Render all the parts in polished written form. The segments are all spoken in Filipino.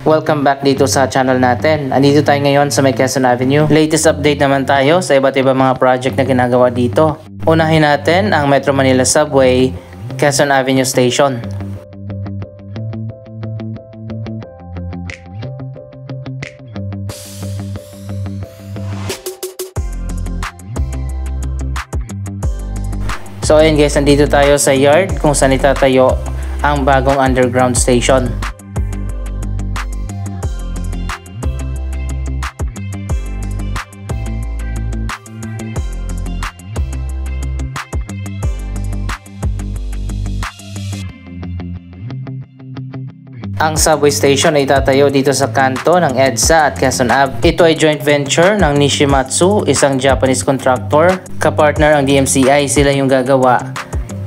Welcome back dito sa channel natin. Andito tayo ngayon sa may Quezon Avenue. Latest update naman tayo sa iba't ibang mga project na ginagawa dito. Unahin natin ang Metro Manila Subway, Quezon Avenue Station. So ayun guys, nandito tayo sa yard kung saan itatayo ang bagong underground station. Ang subway station ay itatayo dito sa kanto ng EDSA at Quezon Ave. Ito ay joint venture ng Nishimatsu, isang Japanese contractor. Kapartner ang DMCI, sila yung gagawa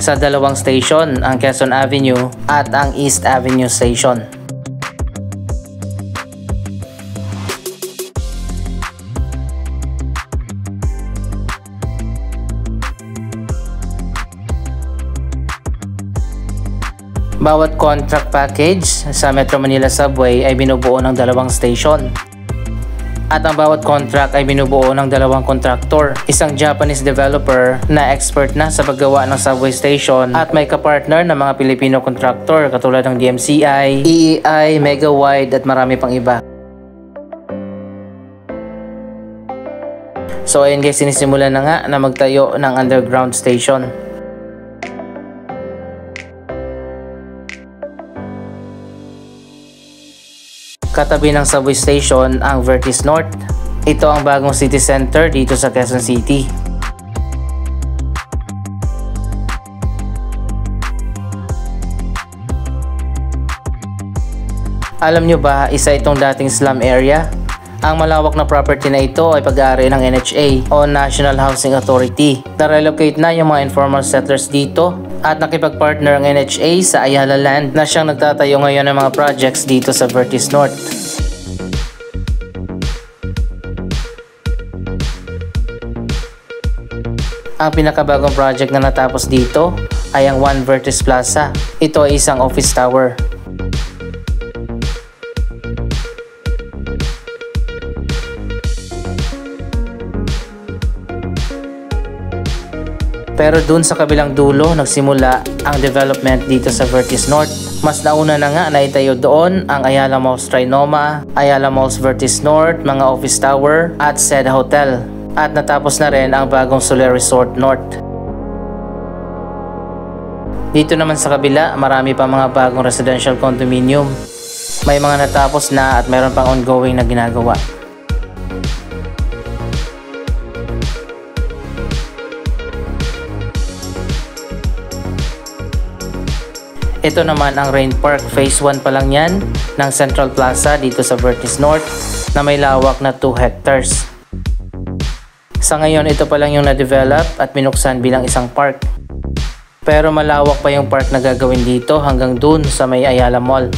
sa dalawang station, ang Quezon Avenue at ang East Avenue Station. Bawat contract package sa Metro Manila Subway ay binubuo ng dalawang station. At ang bawat contract ay binubuo ng dalawang contractor. Isang Japanese developer na expert na sa paggawa ng subway station at may kapartner na mga Pilipino contractor katulad ng DMCI, EEI, Megawide at marami pang iba. So ayun guys, sinisimulan na nga na magtayo ng underground station. Katabi ng subway station ang Vertis North. Ito ang bagong city center dito sa Quezon City. Alam nyo ba, isa itong dating slum area? Ang malawak na property na ito ay pag-aari ng NHA o National Housing Authority. Na-relocate na yung mga informal settlers dito at nakipag-partner ang NHA sa Ayala Land na siyang nagtatayo ngayon ng mga projects dito sa Vertis North. Ang pinakabagong project na natapos dito ay ang One Vertis Plaza. Ito ay isang office tower. Pero dun sa kabilang dulo, nagsimula ang development dito sa Vertis North. Mas nauna na nga na itayo doon ang Ayala Malls Trinoma, Ayala Malls Vertis North, mga office tower at Seda Hotel. At natapos na rin ang bagong Soler Resort North. Dito naman sa kabila, marami pa mga bagong residential condominium. May mga natapos na at mayroon pang ongoing na ginagawa. Ito naman ang Rain Park, Phase 1 pa lang yan ng Central Plaza dito sa Vertis North na may lawak na 2 hectares. Sa ngayon, ito pa lang yung na-develop at binuksan bilang isang park. Pero malawak pa yung park na gagawin dito hanggang dun sa may Ayala Mall.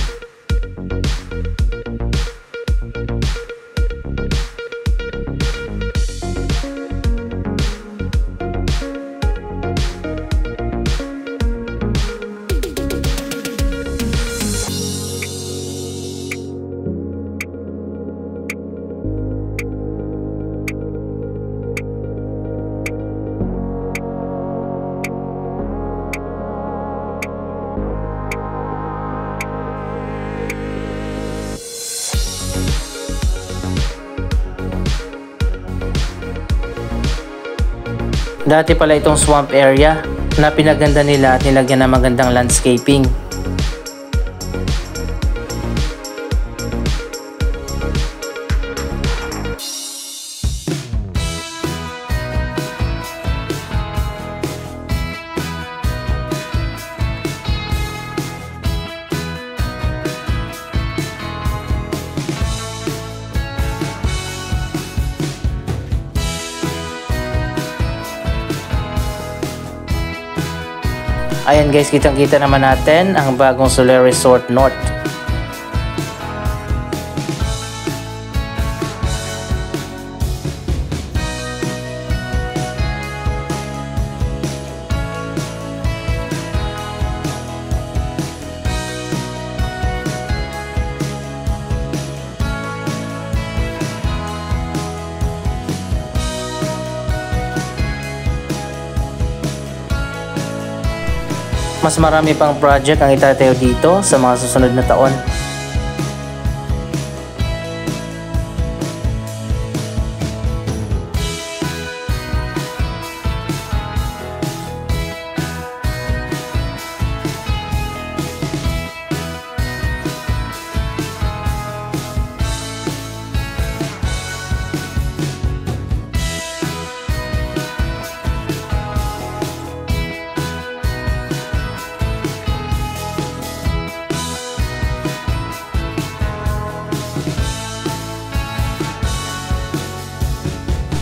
Dati pala itong swamp area na pinaganda nila at nilagyan ng magandang landscaping. Ayan guys, kitang-kita naman natin ang bagong Soler Resort North. Mas marami pang project ang itatayo dito sa mga susunod na taon.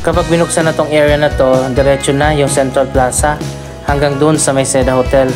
Kapag binuksan na tong area na to, diretso na yung Central Plaza hanggang dun sa may Seda Hotel.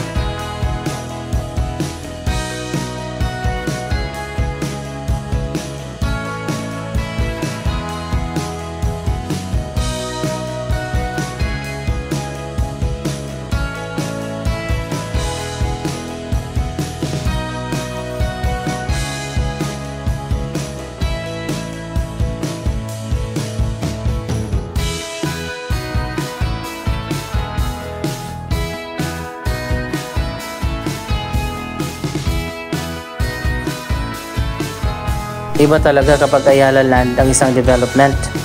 Iba talaga kapag Ayala Land ang isang development.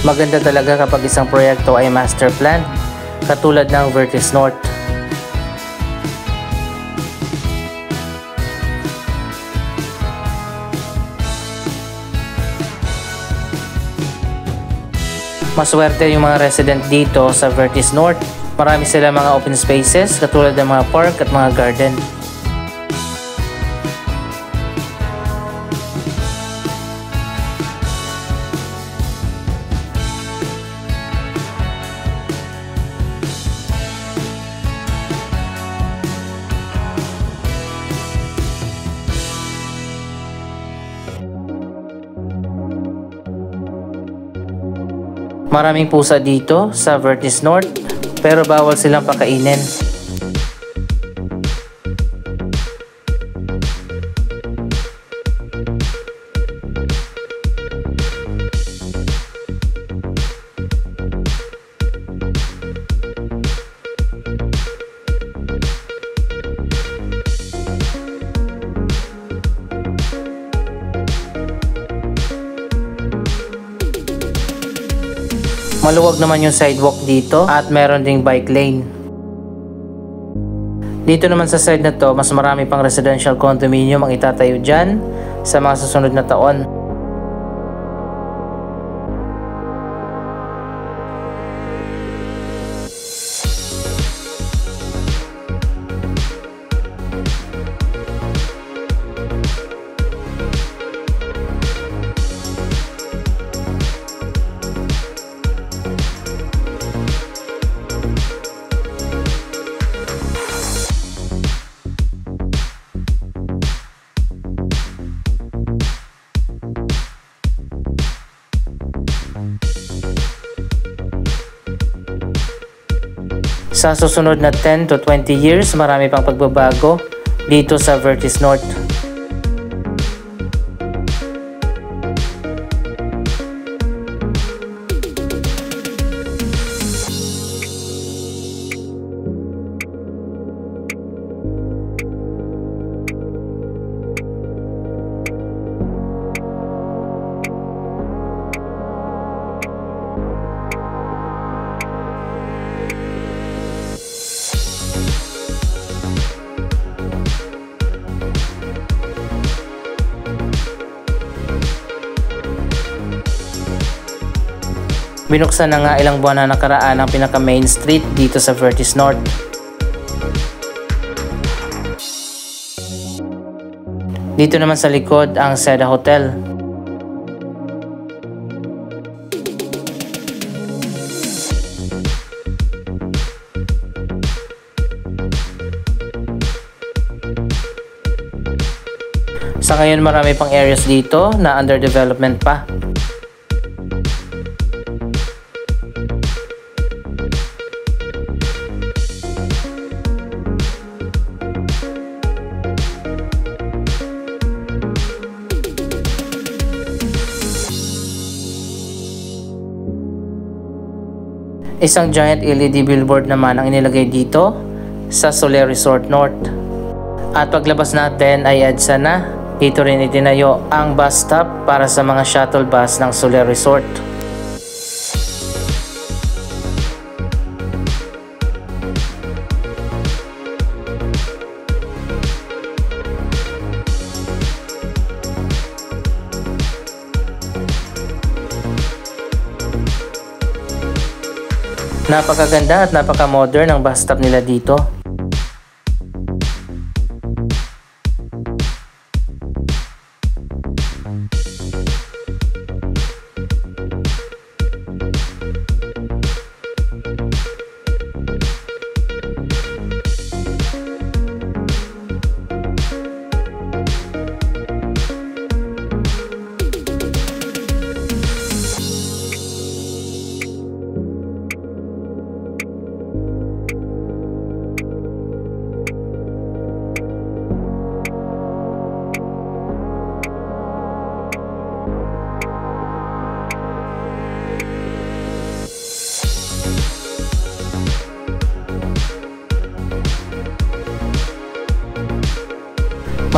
Maganda talaga kapag isang proyekto ay master plan, katulad ng Vertis North. Maswerte yung mga resident dito sa Vertis North. Marami sila mga open spaces katulad ng mga park at mga garden. Maraming pusa dito sa Vertis North, pero bawal silang pakainin. Maluwag naman yung sidewalk dito at meron ding bike lane. Dito naman sa side na to, mas marami pang residential condominium ang itatayo dyan sa mga susunod na taon. Sa susunod na 10 to 20 years, marami pang pagbabago dito sa Vertis North. Binuksan na nga ilang buwan na nakaraan ang pinaka main street dito sa Vertis North. Dito naman sa likod ang Seda Hotel. Sa ngayon marami pang areas dito na under development pa. Isang giant LED billboard naman ang inilagay dito sa Solaire Resort North. At paglabas natin ay EDSA na. Dito rin itinayo ang bus stop para sa mga shuttle bus ng Solaire Resort. Napakaganda at napaka-modern ang bus stop nila dito.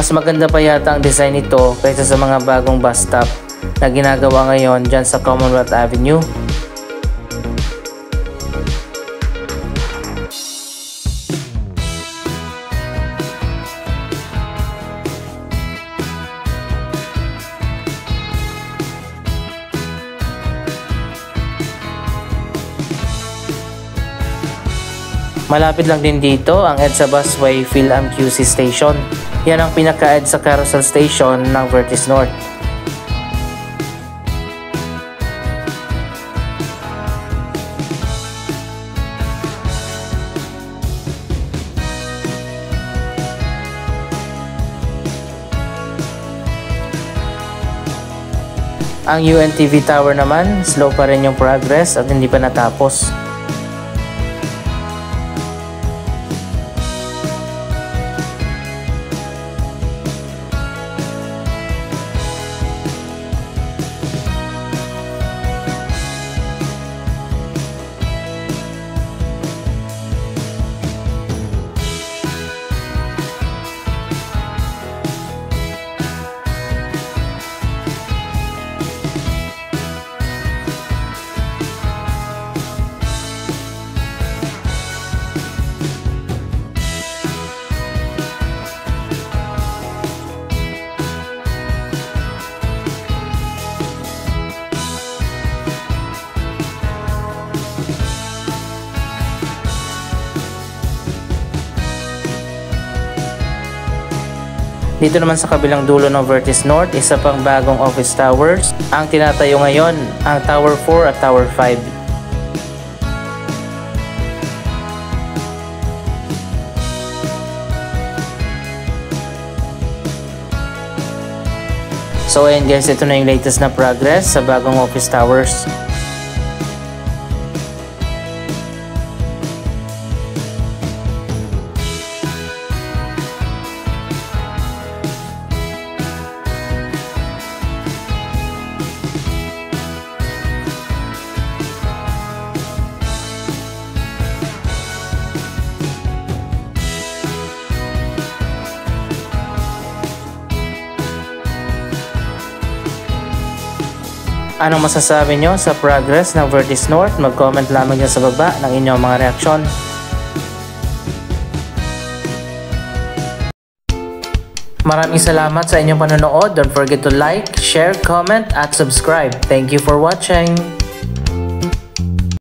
Mas maganda pa yata ang design nito kaysa sa mga bagong bus stop na ginagawa ngayon dyan sa Commonwealth Avenue. Malapit lang din dito ang EDSA Busway Phil-Am QC Station. Yan ang pinaka-EDSA Carousel Station ng Vertis North. Ang UNTV Tower naman, slow pa rin yung progress at hindi pa natapos. Dito naman sa kabilang dulo ng Vertis North, isa pang bagong office towers ang tinatayo ngayon, ang Tower 4 at Tower 5. So ayun guys, ito na yung latest na progress sa bagong office towers. Anong masasabi nyo sa progress ng Vertis North? Mag-comment lamang dyan sa baba ng inyong mga reaksyon. Maraming salamat sa inyong panonood. Don't forget to like, share, comment, at subscribe. Thank you for watching!